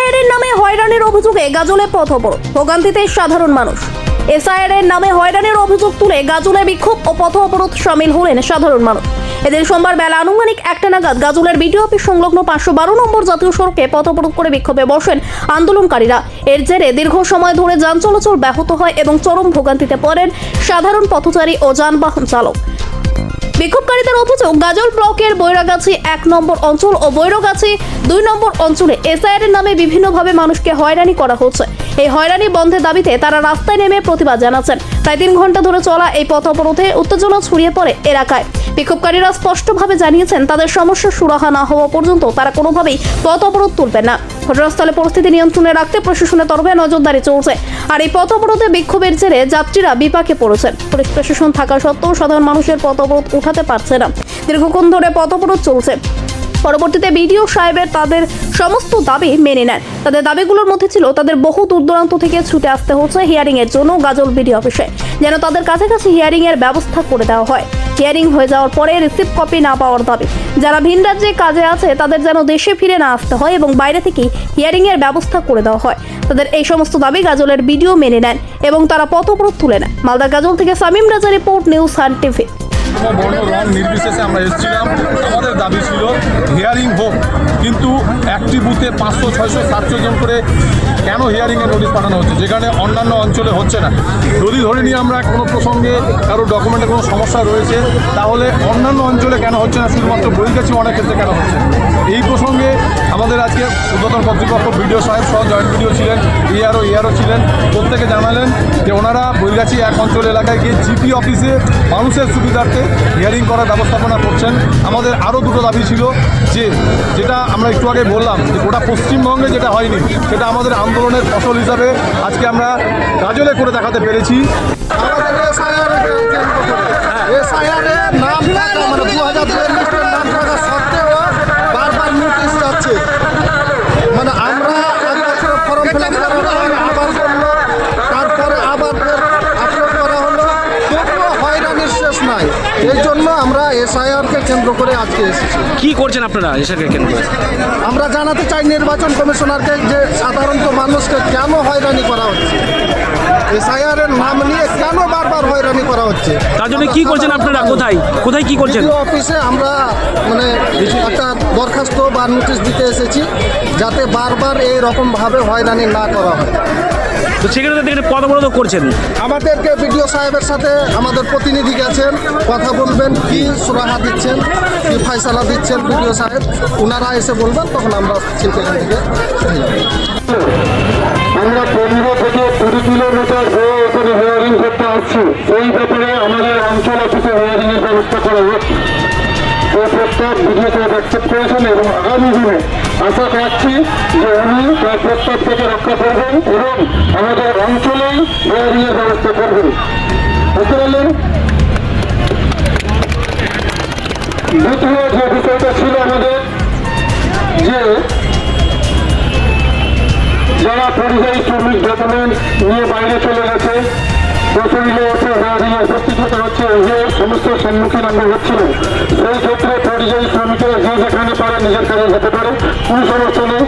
SIR এর নামে হয়রানির অভিযোগে গাজলে পথ অবরোধ, ভোগান্তিতে সাধারণ মানুষ। এসআইআর এর নামে হয়রানির অভিযোগ তুলে গাজলে বিক্ষোভ ও পথ অবরোধ সামিল হলেন সাধারণ মানুষ। এদিন সোমবার বেলা আনুমানিক 1টা নাগাদ গাজলের বিডিও অফিস সংলগ্ন 512 নম্বর জাতীয় সড়কে পথ অবরোধ করে বিক্ষোভে বসেন আন্দোলনকারীরা। এর জেরে দীর্ঘ সময় ধরে যান চলাচল ব্যাহত হয় এবং চরম ভোগান্তিতে পড়েন সাধারণ পথচারী ও যানবাহন চালক। বিক্ষোভকারীদের অভিযোগ, গাজল ব্লকের বৈরাগাছি 1 নম্বর অঞ্চল ও বৈরগাছি 2 নম্বর অঞ্চলে এসআইআর এর নামে বিভিন্নভাবে মানুষকে হয়রানি করা হচ্ছে। এই হয়রানি বন্ধের দাবিতে তারা রাস্তায় নেমে প্রতিবাদ জানাচ্ছেন। প্রায় 3 ঘন্টা ধরে চলা এই পথ অবরোধে উত্তেজনা ছড়িয়ে পড়ে এলাকায়। বিক্ষোভকারীরা স্পষ্টভাবে জানিয়েছেন তাদের সমস্যার সুরাহা না হওয়া পর্যন্ত তারা কোনোভাবেই পথ অবরোধ তুলবেন না। ঘটনাস্থলে পরিস্থিতি নিয়ন্ত্রণে রাখতে প্রশাসনের তরফে নজরদারি চলছে। আর এই পথ অবরোধে বিক্ষোভের জেরে যাত্রীরা বিপাকে পড়েছেন। পুলিশ প্রশাসন থাকা সত্ত্বেও সাধারণ মানুষের পথ অবরোধ উঠাতে পারছে না। দীর্ঘক্ষণ ধরে পথ অবরোধ চলছে। পরবর্তীতে বিডিও সাহেবের তাদের সমস্ত দাবি মেনে নেন। তাদের দাবিগুলোর মধ্যে ছিল তাদের বহু দূর দূরান্ত থেকে ছুটে আসতে হচ্ছে হিয়ারিং এর জন্য গাজল বিডিও অফিসে, যেন তাদের কাছাকাছি হিয়ারিং এর ব্যবস্থা করে দেওয়া হয়। হিয়ারিং হয়ে যাওয়ার পরে রিসিপ্ট কপি না পাওয়ার দাবি। যারা ভিন রাজ্যে কাজে আছে তাদের যেন দেশে ফিরে না আসতে হয় এবং বাইরে থেকেই হিয়ারিং এর ব্যবস্থা করে দেওয়া হয়। তাদের এই সমস্ত দাবি গাজলের বিডিও মেনে নেন এবং তারা পথ অবরোধ তুলে নেন। মালদা গাজল থেকে সামিম রাজা রিপোর্ট, নিউজ সান টিভি। বর্ণ রং নির্বিশেষে আমরা এসেছিলাম। আমাদের দাবি ছিল হিয়ারিং হোক, কিন্তু একটি বুথে 500, 600, 700 জন করে কেন হিয়ারিংয়ের নোটিশ পাঠানো হচ্ছে, যেখানে অন্যান্য অঞ্চলে হচ্ছে না? যদি ধরে নিয়ে আমরা কোনো প্রসঙ্গে কারো ডকুমেন্টে কোনো সমস্যা রয়েছে, তাহলে অন্যান্য অঞ্চলে কেন হচ্ছে না, শুধুমাত্র বৈরগাছি অনেক ক্ষেত্রে কেন হচ্ছে? এই প্রসঙ্গে আমাদের আজকে উদ্বোধন কর্তৃপক্ষ বিডিও সাহেব সহ জয়েন্ট বিডিও ছিলেন, ইআরও ছিলেন, প্রত্যেকে জানালেন যে ওনারা বৈরগাছি 1 অঞ্চল এলাকায় গিয়ে জিপি অফিসে মানুষের সুবিধার্থে হিয়ারিং করার ব্যবস্থাপনা করছেন। আমাদের আরও দুটো দাবি ছিল, যেটা আমরা একটু আগে বললাম যে গোটা পশ্চিমবঙ্গে যেটা হয়নি, সেটা আমাদের আন্দোলনের ফসল হিসাবে আজকে আমরা গাজলে করে দেখাতে পেরেছি। বারবার নোটিশ যাচ্ছে, মানে আমরা ফর্ম ফিল আপ করার পর আবার করলো, তারপরে আবার আপলোড করা হলো, তবুও হয়রানির শেষ নাই। এই জন্য আমরা এসআইআরকে কেন্দ্র করে আজকে এসেছি। কি করছেন আপনারা এসআইআরকে কেন্দ্র করে? আমরা জানাতে চাই নির্বাচন কমিশনারকে যে সাধারণত মানুষকে কেন হয়রানি করা হচ্ছে, এসআইআর এর নাম নিয়ে কেন বারবার হয়রানি করা হচ্ছে। তার জন্য কি করছেন আপনারা? কোথায় কি করছেন? বিডিও অফিসে আমরা মানে একটা দরখাস্ত বা নোটিশ দিতে এসেছি, যাতে বারবার এই রকমভাবে হয়রানি না করা হয়। তো সেখানে তো এখানে পথ অবরোধ করছেন। আমাদেরকে বিডিও সাহেবের সাথে আমাদের প্রতিনিধি গেছেন, কথা বলবেন, কি সুরাহা দিচ্ছেন, কি ফয়সালা দিচ্ছেন বিডিও সাহেব, ওনারা এসে বলবেন, তখন আমরা সেখান থেকে আমরা 15 থেকে 20 কিলোমিটার হয়ে এখানে হিয়ারিং করতে আসছি। এই ব্যাপারে আমাদের অঞ্চল অফিসে হিয়ারিংয়ের ব্যবস্থা করা হচ্ছে। এই প্রস্তাব বিডিও সাহেব অ্যাকসেপ্ট করেছেন এবং আগামী দিনে আশা রাখছি যে উনি তার প্রস্তাব থেকে রক্ষা করবেন এবং আমাদের অঞ্চলেই হিয়ারিংয়ের ব্যবস্থা করবেন। বুঝতে পারলেন? দ্বিতীয় যে বিষয়টা ছিল আমাদের, যে যারা পরিযায়ী শ্রমিক ডকুমেন্ট নিয়ে বাইরে চলে গেছে, প্রচলিত হচ্ছে হিয়ারিংয়ে উপস্থিত হতে হচ্ছে, যে সমস্যার সম্মুখীন আমরা হচ্ছিল, সেই ক্ষেত্রে পরিযায়ী শ্রমিকেরা যে যেখানে পারে নিজের কাজে যেতে পারে, কোনো সমস্যা নেই।